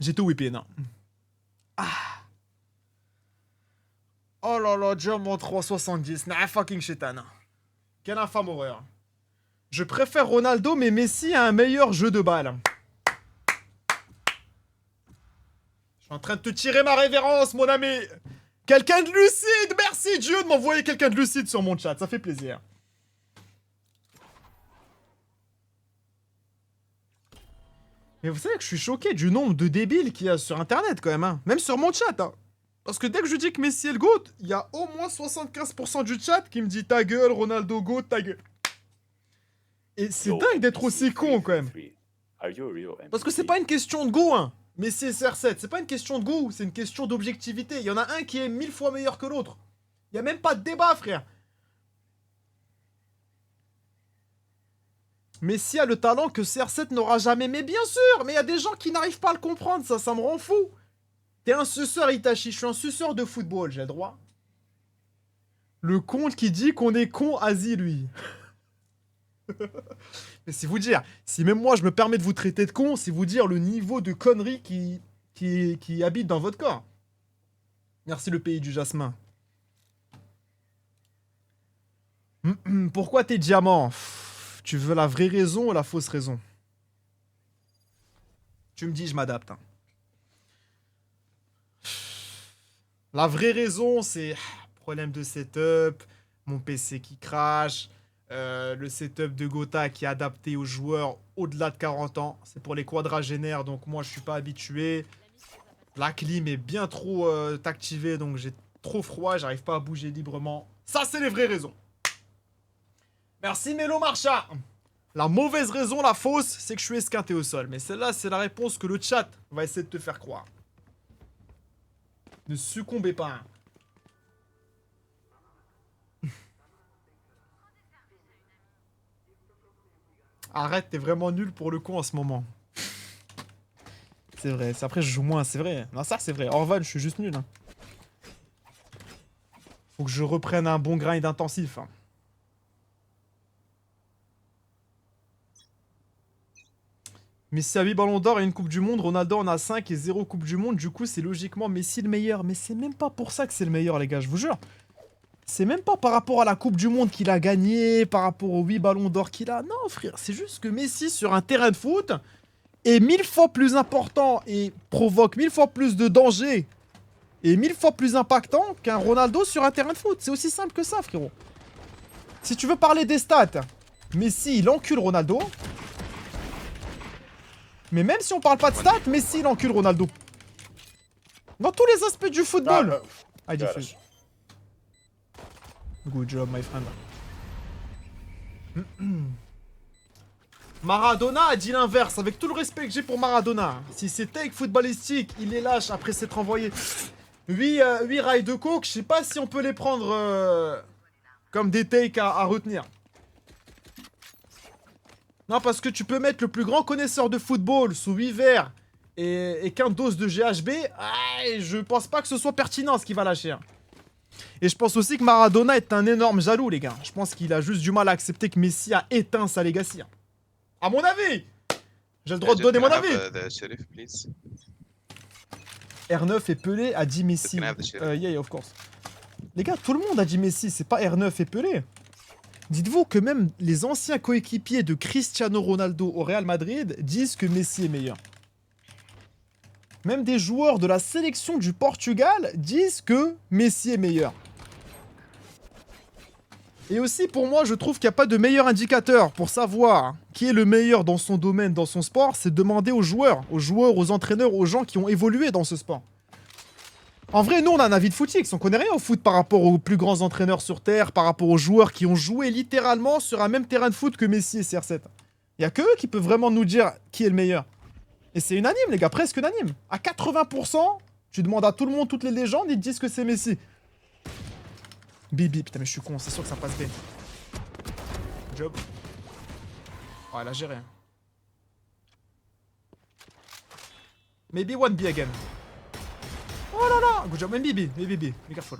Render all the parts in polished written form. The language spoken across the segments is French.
J'ai tout whippé, non. Ah. Oh là là, Diamant 370. Nah, fucking shaitan. Quelle infâme horreur. Je préfère Ronaldo, mais Messi a un meilleur jeu de balle. Je suis en train de te tirer ma révérence, mon ami. Quelqu'un de lucide. Merci Dieu de m'envoyer quelqu'un de lucide sur mon chat. Ça fait plaisir. Mais vous savez que je suis choqué du nombre de débiles qu'il y a sur internet quand même, hein. Même sur mon chat, hein. Parce que dès que je dis que Messi est le GOAT, il y a au moins 75% du chat qui me dit ta gueule, Ronaldo GOAT, ta gueule. Et c'est dingue d'être aussi con quand même. Parce que c'est pas une question de goût, hein. Messi et CR7, c'est pas une question de goût, c'est une question d'objectivité. Il y en a un qui est 1000 fois meilleur que l'autre. Il y a même pas de débat, frère. Messi a le talent que CR7 n'aura jamais. Mais bien sûr, mais il y a des gens qui n'arrivent pas à le comprendre, ça me rend fou. T'es un suceur, Itachi, je suis un suceur de football, j'ai le droit. Le con qui dit qu'on est con, Asie, lui. Mais c'est vous dire, si même moi je me permets de vous traiter de con, c'est vous dire le niveau de conneries qui habite dans votre corps. Merci le pays du jasmin. Pourquoi t'es diamant? Tu veux la vraie raison ou la fausse raison? Tu me dis, je m'adapte. Hein. La vraie raison, c'est problème de setup, mon PC qui crash, le setup de Gotha qui est adapté aux joueurs au-delà de 40 ans. C'est pour les quadragénaires, donc moi je suis pas habitué. La clim est bien trop activée, donc j'ai trop froid, j'arrive pas à bouger librement. Ça, c'est les vraies raisons. Merci Mélo Marcha. La mauvaise raison, la fausse, c'est que je suis esquinté au sol. Mais celle-là, c'est la réponse que le chat va essayer de te faire croire. Ne succombez pas. Hein. Arrête, t'es vraiment nul pour le coup en ce moment. C'est vrai, après je joue moins, c'est vrai. Non, ça c'est vrai. Orvan, je suis juste nul. Hein. Faut que je reprenne un bon grind intensif. Hein. Messi a 8 ballons d'or et une coupe du monde, Ronaldo en a 5 et 0 coupe du monde, du coup c'est logiquement Messi le meilleur. Mais c'est même pas pour ça que c'est le meilleur les gars, je vous jure. C'est même pas par rapport à la coupe du monde qu'il a gagné, par rapport aux 8 ballons d'or qu'il a. Non frère, c'est juste que Messi sur un terrain de foot est 1000 fois plus important et provoque 1000 fois plus de danger et 1000 fois plus impactant qu'un Ronaldo sur un terrain de foot. C'est aussi simple que ça frérot. Si tu veux parler des stats, Messi il encule Ronaldo. Mais même si on parle pas de stats, Messi il encule Ronaldo. Dans tous les aspects du football. I diffuse. Good job, my friend. Maradona a dit l'inverse, avec tout le respect que j'ai pour Maradona. Si c'est take footballistique, il les lâche après s'être envoyé 8 rails de coke, je sais pas si on peut les prendre comme des takes à retenir. Non, parce que tu peux mettre le plus grand connaisseur de football sous 8 verres et qu'un dose de GHB, je pense pas que ce soit pertinent ce qu'il va lâcher. Hein. Et je pense aussi que Maradona est un énorme jaloux, les gars. Je pense qu'il a juste du mal à accepter que Messi a éteint sa legacy. Hein. À mon avis! J'ai le droit de donner mon avis! R9 et Pelé a dit Messi. Yeah, of course. Les gars, tout le monde a dit Messi, c'est pas R9 et Pelé. Dites-vous que même les anciens coéquipiers de Cristiano Ronaldo au Real Madrid disent que Messi est meilleur. Même des joueurs de la sélection du Portugal disent que Messi est meilleur. Et aussi, pour moi, je trouve qu'il n'y a pas de meilleur indicateur pour savoir qui est le meilleur dans son domaine, dans son sport, c'est demander aux joueurs, aux entraîneurs, aux gens qui ont évolué dans ce sport. En vrai, nous, on a un avis de footix. On connaît rien au foot par rapport aux plus grands entraîneurs sur Terre, par rapport aux joueurs qui ont joué littéralement sur un même terrain de foot que Messi et CR7. Il n'y a que eux qui peuvent vraiment nous dire qui est le meilleur. Et c'est unanime, les gars, presque unanime. À 80%, tu demandes à tout le monde, toutes les légendes, ils te disent que c'est Messi. Bibi, putain, mais je suis con, c'est sûr que ça passe bien. Job. Oh, elle a géré. Maybe one B again. Oh là là, good job, maybe B, be careful.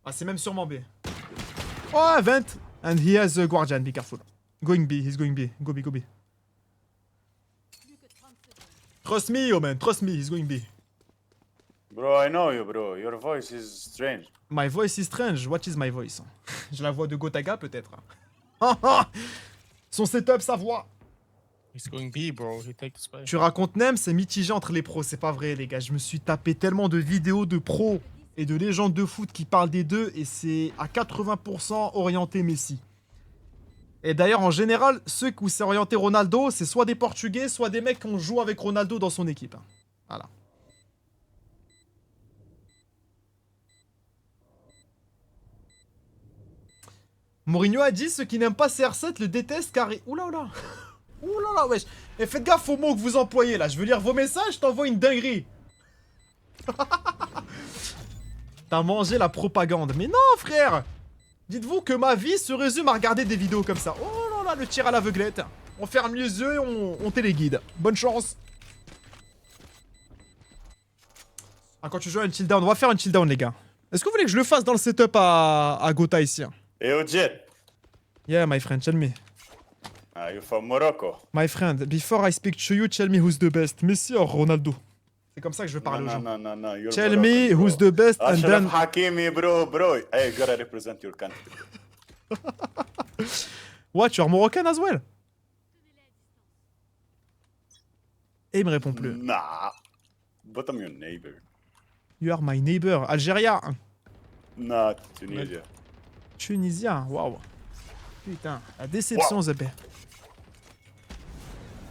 Ah, c'est même sûrement B. Oh, vent. And he has a Guardian, be careful. Going B, he's going B. Go B, go B. Trust me, yo man, trust me, he's going B. Bro, I know you, bro. Your voice is strange. My voice is strange, what is my voice? J'ai la voix de Gotaga peut-être. Son setup, sa voix. He's going B, bro. He takes space. Tu racontes Nem, c'est mitigé entre les pros, c'est pas vrai les gars. Je me suis tapé tellement de vidéos de pros et de légendes de foot qui parlent des deux et c'est à 80% orienté Messi. Et d'ailleurs, en général, ceux où c'est orienté Ronaldo, c'est soit des Portugais, soit des mecs qui ont joué avec Ronaldo dans son équipe. Voilà. Mourinho a dit ceux qui n'aiment pas CR7 le détestent car... Oula oula. Oula là, wesh. Et faites gaffe aux mots que vous employez là. Je veux lire vos messages, je t'envoie une dinguerie. T'as mangé la propagande. Mais non, frère. Dites-vous que ma vie se résume à regarder des vidéos comme ça. Oh là là, le tir à l'aveuglette. On ferme les yeux et on téléguide. Bonne chance. Ah, quand tu joues à une chill down, on va faire une chill down, les gars. Est-ce que vous voulez que je le fasse dans le setup à Gotha ici? Yo, Jet. Yeah, my friend, tell me. Are you from Morocco? My friend, before I speak to you, tell me who's the best, Messi or Ronaldo? C'est comme ça que je veux parler aux gens. No. You're Tell Moroccan, me bro. who's the best and Ashraf then... Hakimi, bro. Hey, you gotta represent your country. What, you are Moroccan as well? Et il me répond plus. Nah. But I'm your neighbor. You are my neighbor. Algérien. Nah, Tunisia. Tunisien, waouh. Putain, la déception, Zebé.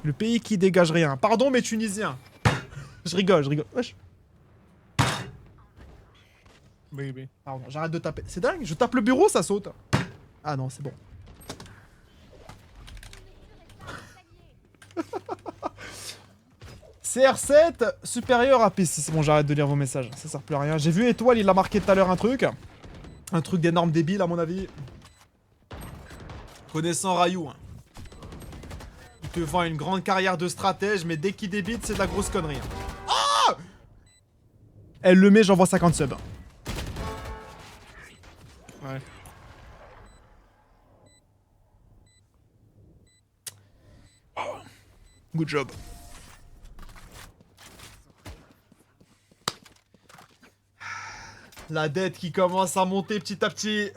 Le pays qui dégage rien. Pardon, mais tunisien. Je rigole. Wesh. Baby. Pardon, j'arrête de taper. C'est dingue, je tape le bureau, ça saute. Ah non, c'est bon. CR7 supérieur à P6. C'est bon, j'arrête de lire vos messages. Ça sert plus à rien. J'ai vu Étoile, il a marqué tout à l'heure un truc. Un truc d'énorme débile, à mon avis. Connaissant Rayou. Hein. Il te vend une grande carrière de stratège, mais dès qu'il débite, c'est de la grosse connerie. Hein. Ah! Elle le met, j'envoie 50 subs. Ouais. Good job. La dette qui commence à monter petit à petit.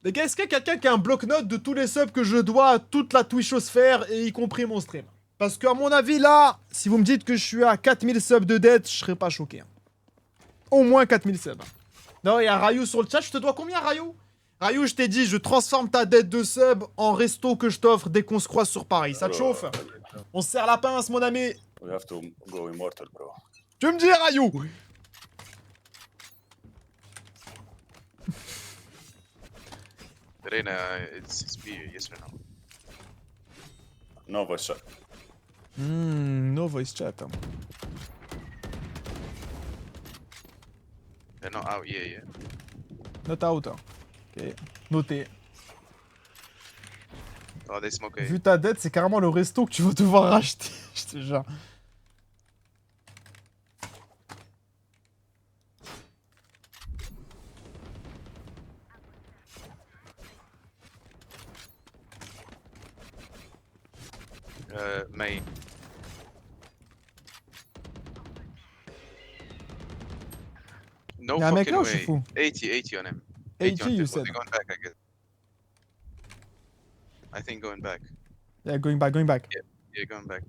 Les gars, est-ce qu'il y a quelqu'un qui a un bloc-notes de tous les subs que je dois à toute la Twitchosphère, et y compris mon stream? Parce qu'à mon avis, là, si vous me dites que je suis à 4000 subs de dette, je serais pas choqué. Au moins 4000 subs. Non, il y a Rayou sur le chat. Je te dois combien, Rayou? Rayou, je t'ai dit, je transforme ta dette de sub en resto que je t'offre dès qu'on se croise sur Paris. Ça te chauffe? On se serre la pince, mon ami. We have to go immortal, bro. Tu me dis, Rayou? Reina, it's B, yes or no? No voice shot. No voice chat. They're not out, yeah. Note out. Ok. Noté. Oh, they smoke A. Vu ta dette, c'est carrément le resto que tu vas devoir racheter. Je te jure. Main. No Y'a un mec fucking là ou je suis way. fou? 80 on him. 80, on you him. said. They're going back, I guess. I think going back. Yeah, going back. Yeah, going back.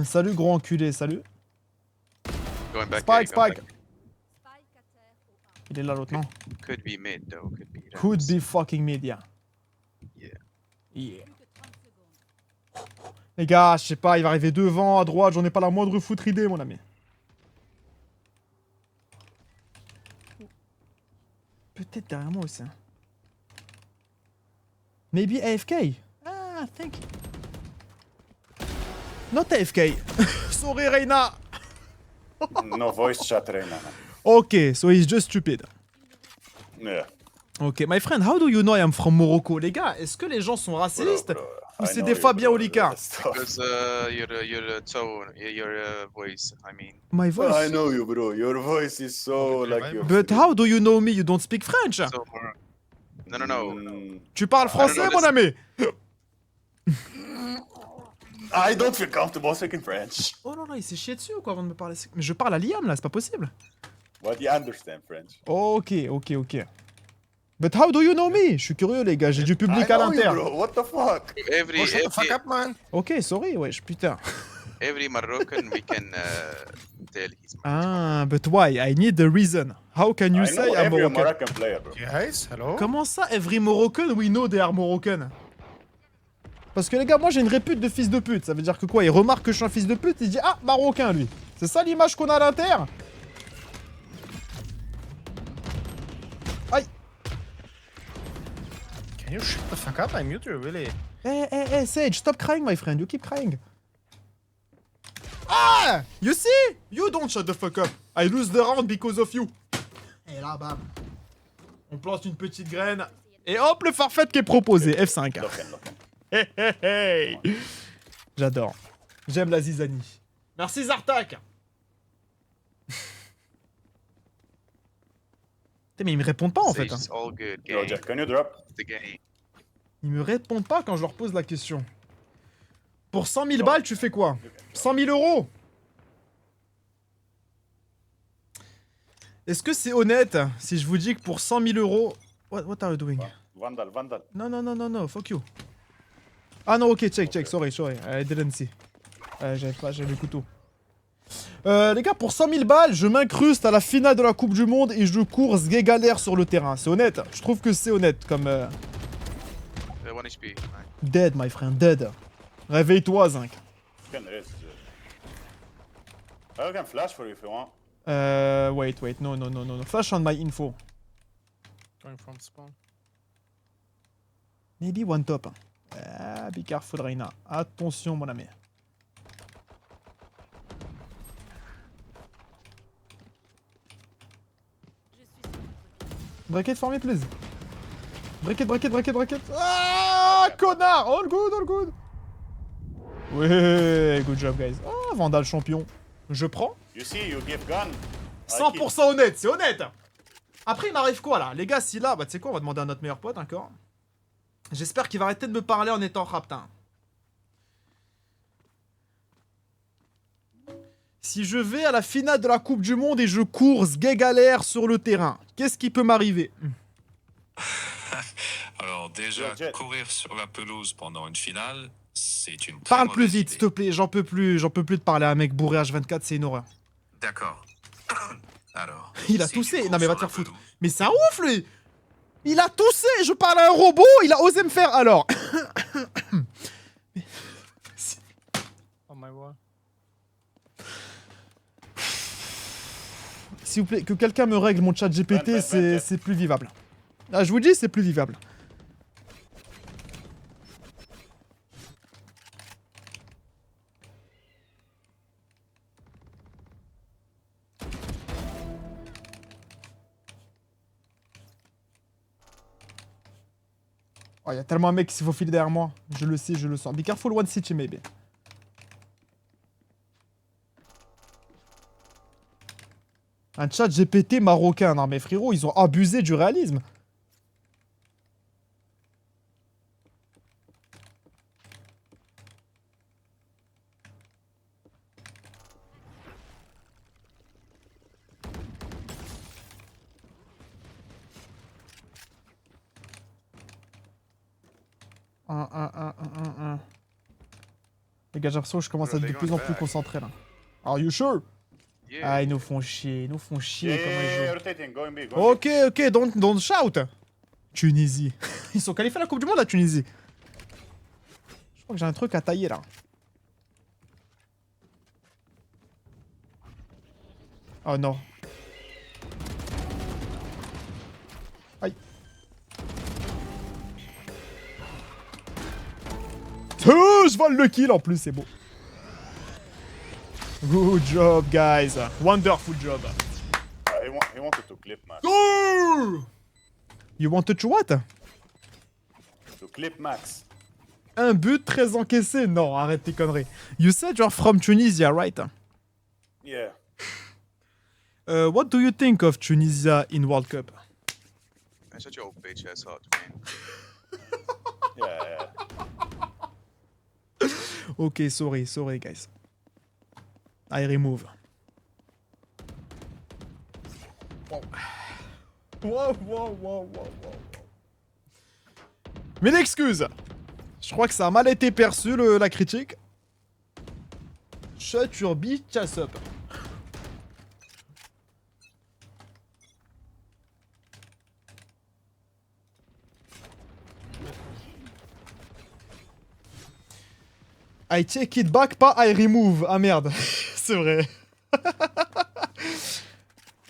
Salut, gros enculé, salut. Going back. Spike, yeah, going Spike. back. Il est là l'autre, non? Could be mid though. Could be. Could Rams. be fucking mid, yeah. Yeah. Yeah. Les gars, je sais pas, il va arriver devant, à droite, j'en ai pas la moindre foutre idée, mon ami. Peut-être derrière moi aussi. Hein. Maybe AFK? Ah, thank you. Not AFK. Sorry, Reina. No voice chat, Reina. Okay, so he's just stupid. Yeah. Ok, my friend, how do you know I am from Morocco? Les gars, est-ce que les gens sont racistes? Bro, Ou I c'est know des you, Fabien bro. Olicard? That's tough. Because your tone, your voice. I mean. My voice? I know you, bro. Your voice is so Okay, like bye, your. But how do you know me? You don't speak French? So more. No, no, no. Tu parles français, non, mon ami? I don't feel comfortable speaking French. Oh non, non, il s'est chié dessus ou quoi avant de me parler? Mais je parle à Liam là, c'est pas possible. But you understand French. Ok, ok, ok. But how do you know me? Je suis curieux, les gars, j'ai du public I à know you, l'inter. bro. What the fuck? Every Bro, shut the fuck up, man. Ok, sorry, wesh, putain. every Moroccan we can tell he's Ah, but why? I need the reason. How can you I say know I'm every Moroccan? Moroccan player, bro. Guys, hello? Comment ça, every Moroccan we know they are Moroccan? Parce que les gars, moi j'ai une répute de fils de pute. Ça veut dire que quoi? Il remarque que je suis un fils de pute, il dit ah, marocain lui. C'est ça l'image qu'on a à l'inter? Aïe. Can you shut the fuck up? I mute you, really. Hey, Sage, stop crying, my friend. You keep crying. Ah! You see? You don't shut the fuck up. I lose the round because of you. Et là, bam. On plante une petite graine. Et hop, le farfet qui est proposé. F5. Look in, look in. Hey, hey, hey. J'adore. J'aime la zizanie. Merci Zartak. Putain, mais ils me répondent pas en fait. Sage, Hein. it's all good. Yo, Game. Jack, can you drop? The game. Ils me répondent pas quand je leur pose la question. Pour 100 000 balles, tu fais quoi? 100 000 euros? Est-ce que c'est honnête si je vous dis que pour 100 000 euros... What are you doing? Vandal, Vandal. Non, fuck you. Ah non, ok, check, sorry, I didn't see. J'avais le couteau. Les gars, pour 100 000 balles, je m'incruste à la finale de la Coupe du Monde et je cours galère sur le terrain. C'est honnête? Je trouve que c'est honnête comme... 1 HP. Nice. Dead, my friend, dead. Réveille-toi, Zinc. You can raise. I can flash for you if you want. Wait, no. Flash on my info. Going from spawn. Maybe one top. Ah, be careful, Reina. Attention, mon ami. Bracket for me, please. Bracket. Ah, connard! All good. Ouais, good job, guys. Ah, Vandal champion. Je prends. You see, you give gun. 100% honnête, c'est honnête! Après, il m'arrive quoi là? Les gars, si là, bah tu sais quoi, on va demander à notre meilleur pote encore. J'espère qu'il va arrêter de me parler en étant raptin. Si je vais à la finale de la Coupe du Monde et je cours galère sur le terrain, qu'est-ce qui peut m'arriver? Alors déjà, Yo, Jet. courir sur la pelouse pendant une finale, c'est une très Parle plus mauvaise vite, idée. s'il te plaît, j'en peux plus de parler à un mec bourré H24, c'est une horreur. D'accord. Alors, Il a si toussé. tu cours Non, mais va sur te la faire foutre. pelouse- Mais c'est un ouf lui! Il a toussé, je parle à un robot, il a osé me faire alors. On my wall. S'il vous plaît, que quelqu'un me règle mon chat GPT, Ben. c'est plus vivable. Ah, je vous dis, c'est plus vivable. Oh, y a tellement un mec qui s'est faufilé derrière moi. Je le sais, je le sens. Be careful one city, maybe. Un chat GPT marocain. Non mais frérot, ils ont abusé du réalisme. Un. Les gars, j'ai l'impression que je commence à être de plus en plus concentré là. Are you sure? Yeah. Ah, ils nous font chier comment ils jouent. Rotating, going B, going B. Ok, don't shout. Tunisie. Ils sont qualifiés à la Coupe du Monde, la Tunisie. Je crois que j'ai un truc à tailler là. Oh non. Aïe. Je vole le kill en plus, c'est beau. Good job, guys. Wonderful job. He wanted to clip, man. Go! You wanted to what? To clip Max. Un but, 13 encaissés? Non, arrête tes conneries. You said you're from Tunisia, right? Yeah. What do you think of Tunisia in World Cup? Man, shut your old bitch ass up, man. Yeah. Ok, sorry, guys. I remove. Wow. Mais l'excuse. Je crois que ça a mal été perçu, la critique. Shut your bitch ass up. I take it back, pas I remove. Ah merde, c'est vrai.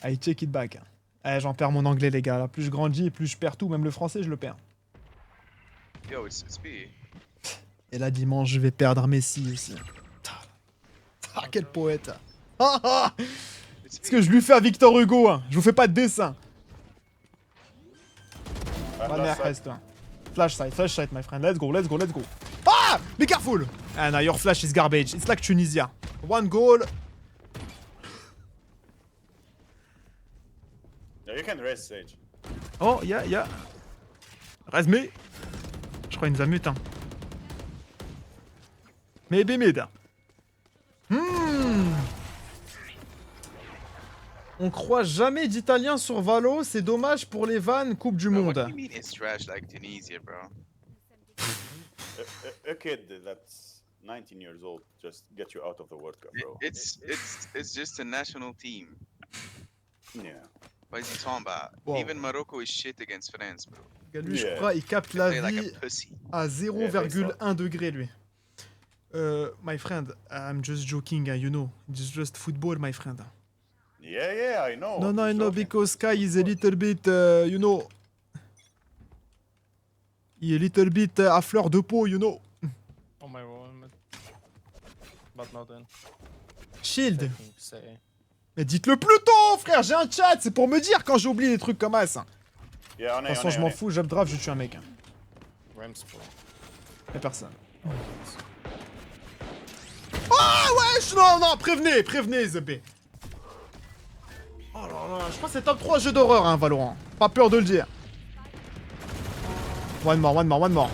I take it back. Eh, j'en perds mon anglais, les gars. Là, plus je grandis, plus je perds tout. Même le français, je le perds. Yo, it's B. Et là, dimanche, je vais perdre Messi aussi. Ah, quel poète. Ah, ah. It's Ce B. que je lui fais à Victor Hugo. Hein. Je vous fais pas de dessin. And One last mer side. reste. Flash side, my friend. Let's go. Ah! Be careful! Ah, no, your flash is garbage. It's like Tunisia. One goal. No, you can raise Sage. Oh, yeah. Reste me. Je crois qu'il nous a mute, hein. Maybe mid. On croit jamais d'Italiens sur Valo, c'est dommage pour les vannes Coupe du Bro, what Monde. do you mean it's trash like Tunisia, bro? A kid that's 19 years old just get you out of the World Cup, bro. It's just a national team. Yeah. What is he talking about? Wow. Even Morocco is shit against France, bro. Lui, je Yeah. crois, il capte la Play like vie a pussy. à 0,1 degré, lui. My friend, I'm just joking, you know. It's just football, my friend. Yeah, I know. No, I I'm know, joking. because Sky is a little bit, you know. Il est a little bit à fleur de peau, you know. On my wall, but not in. Shield. Taking say. Mais dites-le plus tôt, frère, j'ai un chat, c'est pour me dire quand j'oublie des trucs comme ça. De Yeah, on toute est, façon, on je est, m'en on est. fous, j'updraft, je tue un mec. Rams pro. Y'a personne. Ah wesh, non, prévenez, ZB. Oh là là, je crois que c'est top 3 jeu d'horreur, hein, Valorant. Pas peur de le dire. One more.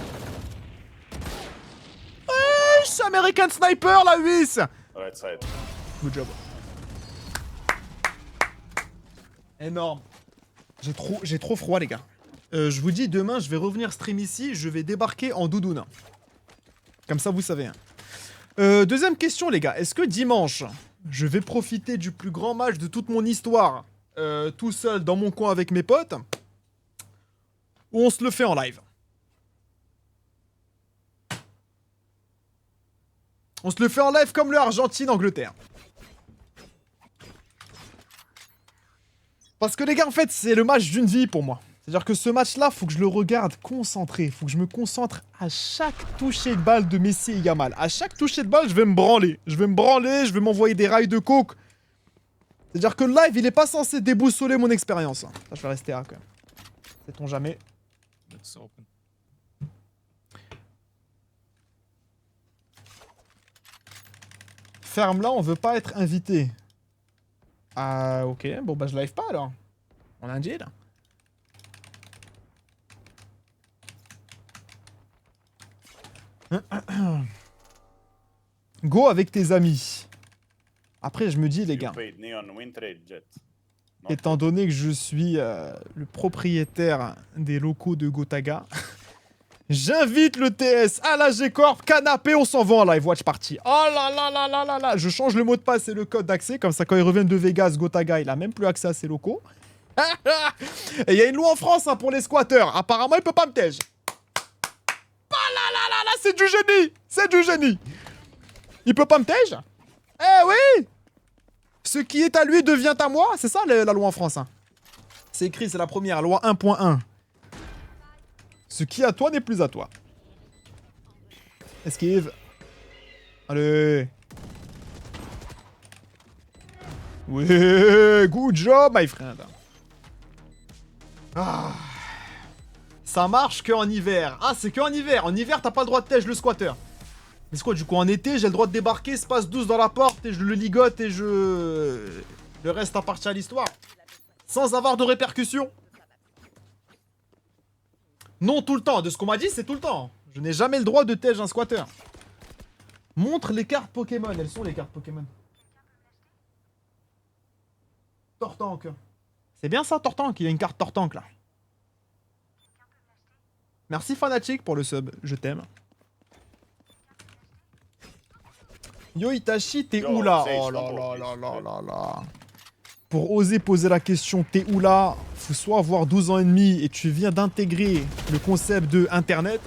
Wesh, American Sniper, la 8. Right side. Good job. Énorme. J'ai trop froid, les gars. Je vous dis, demain, je vais revenir stream ici. Je vais débarquer en doudoune. Comme ça, vous savez. Hein. Deuxième question, les gars. Est-ce que dimanche, je vais profiter du plus grand match de toute mon histoire, tout seul dans mon coin avec mes potes, ou on se le fait en live? On se le fait en live comme le Argentine-Angleterre. Parce que les gars, en fait, c'est le match d'une vie pour moi. C'est-à-dire que ce match-là, faut que je le regarde concentré. Faut que je me concentre à chaque toucher de balle de Messi et Yamal. À chaque toucher de balle, je vais me branler. Je vais m'envoyer des rails de coke. C'est-à-dire que le live, il est pas censé déboussoler mon expérience. Ça, je vais rester là, quand même. Sait-on jamais. It's open. Ferme là, on veut pas être invité. Ah, ok. Bon, bah, je live pas, alors. On a un deal. Go avec tes amis. Après, je me dis, les You gars, paid Neon win trade jet. Not étant donné que je suis le propriétaire des locaux de Gotaga, j'invite le TS à la G-Corp, canapé, on s'en va en live watch party. Oh là là là là là là. Je change le mot de passe et le code d'accès, comme ça quand ils reviennent de Vegas, Gotaga, il a même plus accès à ses locaux. Et il y a une loi en France hein, pour les squatteurs. Apparemment, il peut pas me tège. Ah là là là là, c'est du génie. C'est du génie. Il peut pas me tège. Eh oui. Ce qui est à lui devient à moi. C'est ça la loi en France. Hein. C'est écrit, c'est la première, loi 1.1. Ce qui est à toi n'est plus à toi. Esquive. Allez. Oui, good job, my friend. Ah. Ça marche qu'en hiver. Ah, c'est qu'en hiver. En hiver, t'as pas le droit de tège le squatter. Mais c'est quoi, du coup, en été, j'ai le droit de débarquer, se passe 12 dans la porte et je le ligote et je... Le reste appartient à l'histoire. Sans avoir de répercussions. Non, tout le temps. De ce qu'on m'a dit, c'est tout le temps. Je n'ai jamais le droit de tège un squatter. Montre les cartes Pokémon. Elles sont les cartes Pokémon. Tortank. C'est bien ça, Tortank. Il y a une carte Tortank, là. Merci, Fanatic, pour le sub. Je t'aime. Yo, Itachi, t'es Yo, où, là? Sage, Oh là Rumble, là please. là là là là. Pour oser poser la question, t'es où, là? Faut soit avoir 12 ans et demi et tu viens d'intégrer le concept de Internet.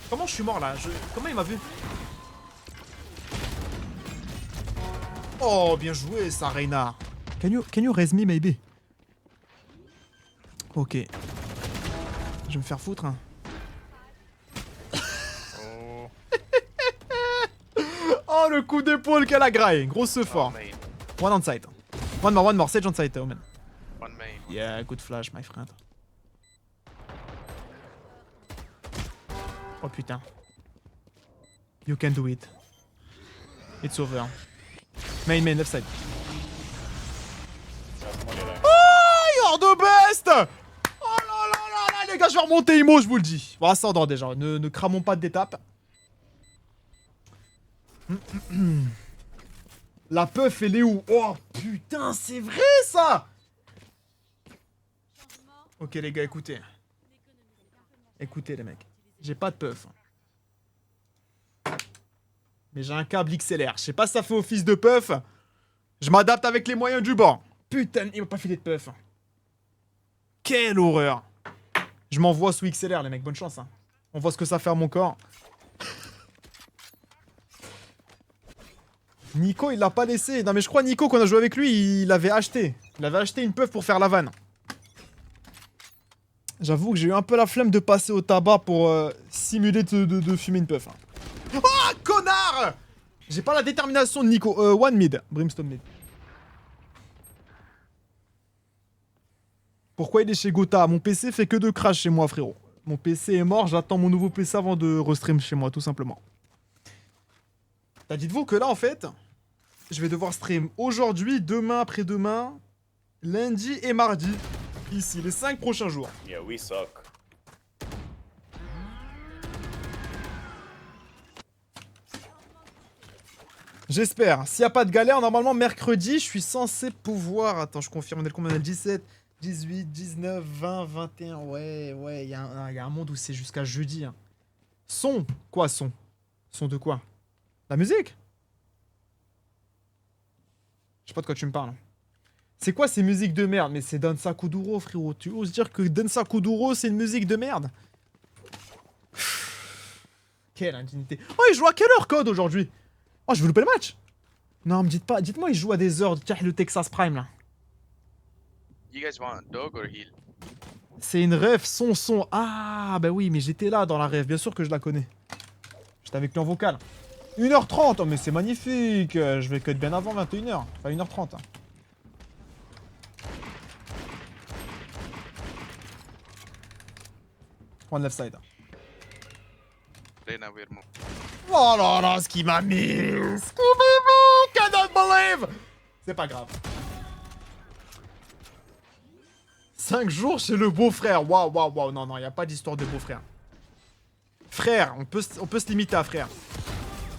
Comment je suis mort, là? Comment il m'a vu? Oh, bien joué, ça, Reina. Can you raise me, maybe? Ok. Je vais me faire foutre, hein. Oh. Oh, le coup d'épaule qu'elle a graillé. Gros ce Oh, fort. main. One on site. One more. Sage on site, Omen. One main. Yeah, good flash, my friend. Oh putain. You can do it. It's over. Main, left side. That's money there. Oh, you're the best! Oh là là là là, les gars, je vais remonter Imo, je vous le dis. Bon, ascendant déjà, ne cramons pas d'étape. La puff, elle est où? Oh putain, c'est vrai ça! Ok les gars, écoutez. Écoutez les mecs. J'ai pas de puff. Mais j'ai un câble XLR. Je sais pas si ça fait office de puff. Je m'adapte avec les moyens du bord. Putain, il m'a pas filé de puff. Quelle horreur. Je m'envoie sous XLR les mecs, bonne chance. Hein. On voit ce que ça fait à mon corps. Nico, il l'a pas laissé. Non mais je crois Nico, qu'on a joué avec lui, il avait acheté. Il avait acheté une puff pour faire la vanne. J'avoue que j'ai eu un peu la flemme de passer au tabac pour simuler de fumer une puff. Hein. Oh, connard! J'ai pas la détermination de Nico. One mid. Brimstone mid. Pourquoi il est chez Gotha? Mon PC fait que de crash chez moi, frérot. Mon PC est mort, j'attends mon nouveau PC avant de restream chez moi, tout simplement. Dites-vous que là, en fait, je vais devoir stream aujourd'hui, demain, après-demain, lundi et mardi. Ici, les 5 prochains jours. Yeah, we suck. J'espère. S'il n'y a pas de galère, normalement, mercredi, je suis censé pouvoir... Attends, je confirme, on est le combien? 17, 18, 19, 20, 21... Ouais, il y a un monde où c'est jusqu'à jeudi. Hein. Son? Quoi, son? Son de quoi? La musique? Je sais pas de quoi tu me parles. C'est quoi ces musiques de merde? Mais c'est Dansa Kuduro, frérot. Tu oses dire que Dansa Kuduro, c'est une musique de merde? Quelle indignité. Oh, il joue à quelle heure, Code, aujourd'hui? Oh, je vais louper le match. Non, me dites pas. Dites-moi, il joue à des heures. Tiens, le Texas Prime, là. You guys want dog or heal? C'est une ref, son. Ah, bah oui, mais j'étais là dans la ref. Bien sûr que je la connais. J'étais avec lui en vocal. 1h30. Oh, mais c'est magnifique. Je vais cut bien avant 21h. Enfin, 1h30. Hein. One left side. Reyna, we're moving. Oh là là, ce qui m'a mis. Scooby-Doo, cannot believe. C'est pas grave. 5 jours chez le beau-frère. Waouh. Non, y a pas d'histoire de beau-frère. Frère, on peut se limiter à frère.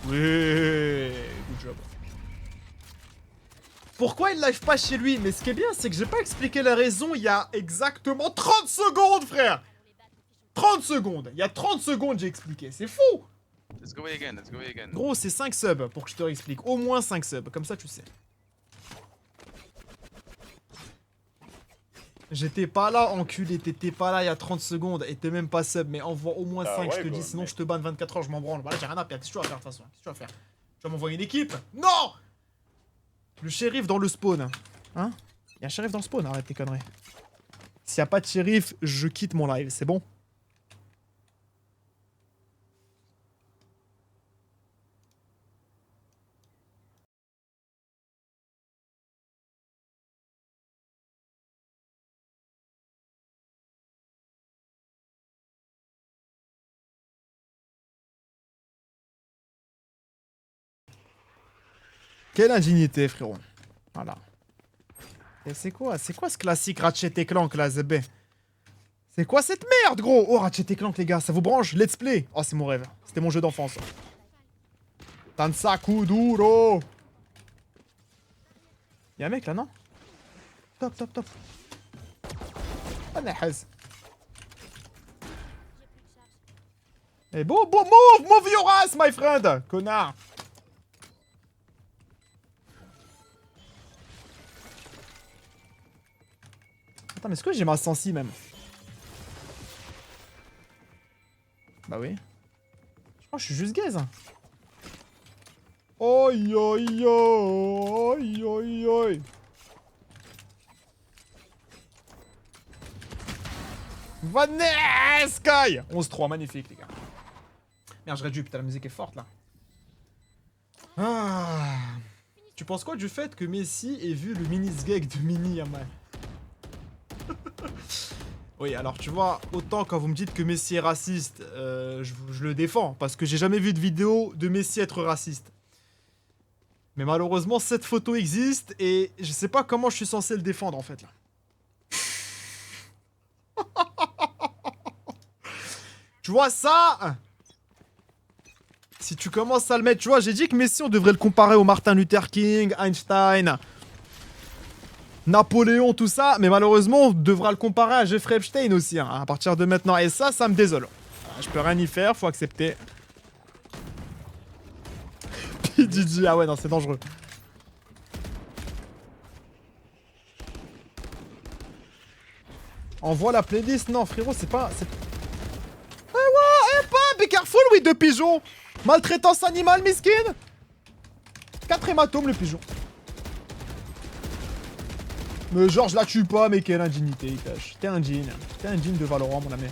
Oui, good job. Pourquoi il live pas chez lui? Mais ce qui est bien, c'est que j'ai pas expliqué la raison il y a exactement 30 secondes, frère. 30 secondes. Il y a 30 secondes, j'ai expliqué. C'est fou. Let's go away again, let's go away again. Gros, c'est 5 subs pour que je te réexplique. Au moins 5 subs, comme ça tu sais. J'étais pas là, enculé. T'étais pas là il y a 30 secondes et t'es même pas sub. Mais envoie au moins 5, ouais, je te gros, dis. Sinon, mec. je te banne 24 heures, je m'en branle. Voilà, j'ai rien à perdre. Qu'est-ce que tu vas faire de toute façon? Qu'est-ce que tu vas faire? Tu vas m'envoyer une équipe? Non! Le shérif dans le spawn. Hein? Y'a un shérif dans le spawn, arrête tes conneries. S'il y a pas de shérif, je quitte mon live, c'est bon? Quelle indignité, frérot. Voilà. Et c'est quoi ce classique Ratchet et Clank, là, ZB? C'est quoi cette merde, gros? Oh, Ratchet et Clank, les gars, ça vous branche? Let's play. Oh, c'est mon rêve. C'était mon jeu d'enfance. Tansaku Duro. Y'a un mec là, non? Top, top, top. Ah, nice. Eh, move, your ass, my friend. Connard. Attends, mais est-ce que j'ai ma sensi même? Bah oui. Je crois que je suis juste gaze. Oi, oi, oi, oi, oi. Vanessa 11-3, magnifique les gars. Merde, je réduis, putain, la musique est forte là. Ah. Tu penses quoi du fait que Messi ait vu le mini-sgeg de Mini Yamal? Oui, alors tu vois, autant quand vous me dites que Messi est raciste, je le défends, parce que j'ai jamais vu de vidéo de Messi être raciste. Mais malheureusement, cette photo existe, et je sais pas comment je suis censé le défendre en fait là. Tu vois ça? Si tu commences à le mettre, tu vois, j'ai dit que Messi on devrait le comparer au Martin Luther King, Einstein, Napoléon, tout ça, mais malheureusement on devra le comparer à Jeffrey Epstein aussi, hein, à partir de maintenant, et ça me désole. Je peux rien y faire, faut accepter. PDG, ah ouais non c'est dangereux. Envoie la playlist, non frérot c'est pas... Eh ouais, be careful with the pigeon. Maltraitance animale, miskin. 4 hématomes, le pigeon. Mais genre, je la tue pas, mais quelle indignité, il cache. T'es indigne. T'es indigne de Valorant, mon ami.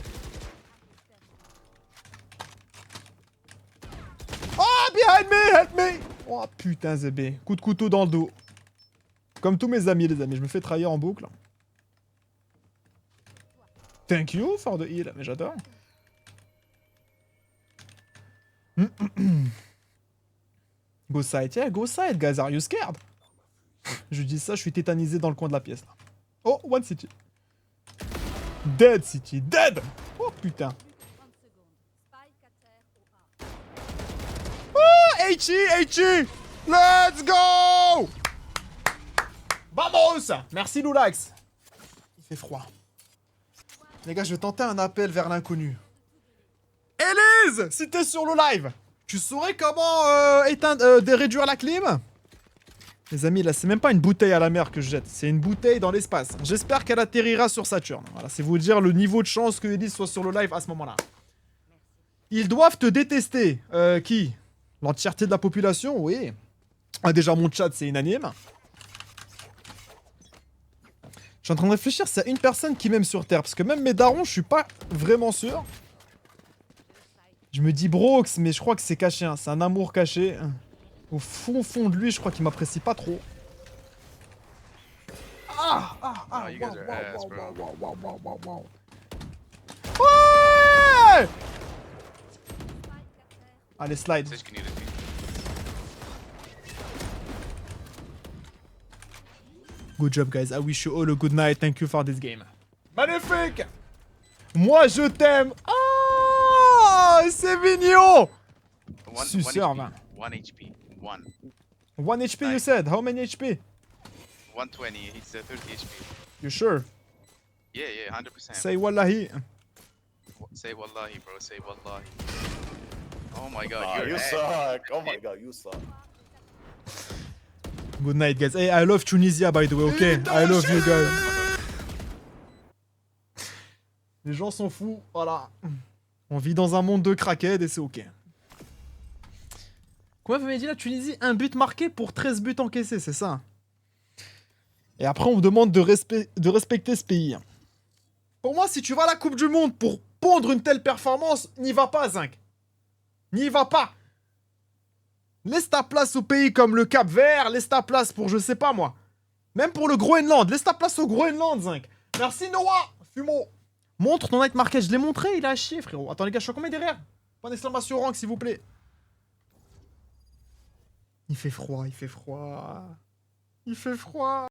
Oh, behind me, help me. Oh, putain, Zébé. Coup de couteau dans le dos. Comme tous mes amis, les amis. Je me fais trahir en boucle. Thank you for the heal. Mais j'adore. Go side, yeah, go side, guys, are you scared? Je dis ça, je suis tétanisé dans le coin de la pièce là. Oh, one city. Dead city, dead! Oh putain. Oh, Heichi! Let's go! Vamos! Merci Lulax. Il fait froid. Les gars, je vais tenter un appel vers l'inconnu. Elise, si t'es sur le live, tu saurais comment réduire la clim? Les amis, là, c'est même pas une bouteille à la mer que je jette, c'est une bouteille dans l'espace. J'espère qu'elle atterrira sur Saturne. Voilà, c'est vous dire le niveau de chance que Elise soit sur le live à ce moment-là. Ils doivent te détester. Qui? L'entièreté de la population? Oui. Ah, déjà, mon chat, c'est unanime. Je suis en train de réfléchir, c'est une personne qui m'aime sur Terre. Parce que même mes darons, je suis pas vraiment sûr. Je me dis Brox, mais je crois que c'est caché, hein. C'est un amour caché. Au fond de lui, je crois qu'il m'apprécie pas trop. Oh, you guys are ass, bro. Ouais! Allez, slide. Sage community. Good job, guys. I wish you all a good night. Thank you for this game. Magnifique! Moi, je t'aime. Ah, c'est mignon! Suceur, man. 1 HP. 1. 1 HP, you said. How many HP? 120. He's 30 HP. You sure? Yeah, 100%. Say wallahi. Say wallahi, bro. Say wallahi. Oh my god, Ah, you're you ass. suck. Oh my god, you suck. Good night, guys. Hey, I love Tunisia, by the way, okay? I love you, guys. Les gens sont fous, voilà. On vit dans un monde de crackheads et c'est ok. Quoi, vous m'avez dit la Tunisie? Un but marqué pour 13 buts encaissés, c'est ça? Et après, on me demande de respecter ce pays. Pour moi, si tu vas à la Coupe du Monde pour pondre une telle performance, n'y va pas, Zinc. N'y va pas. Laisse ta place aux pays comme le Cap-Vert, laisse ta place pour je sais pas moi. Même pour le Groenland, laisse ta place au Groenland, Zinc. Merci Noah, Fumo. Montre ton night market, je l'ai montré, il a chier, frérot. Attends les gars, je suis à combien derrière? Point d'exclamation rank, s'il vous plaît. Il fait froid, il fait froid. Il fait froid.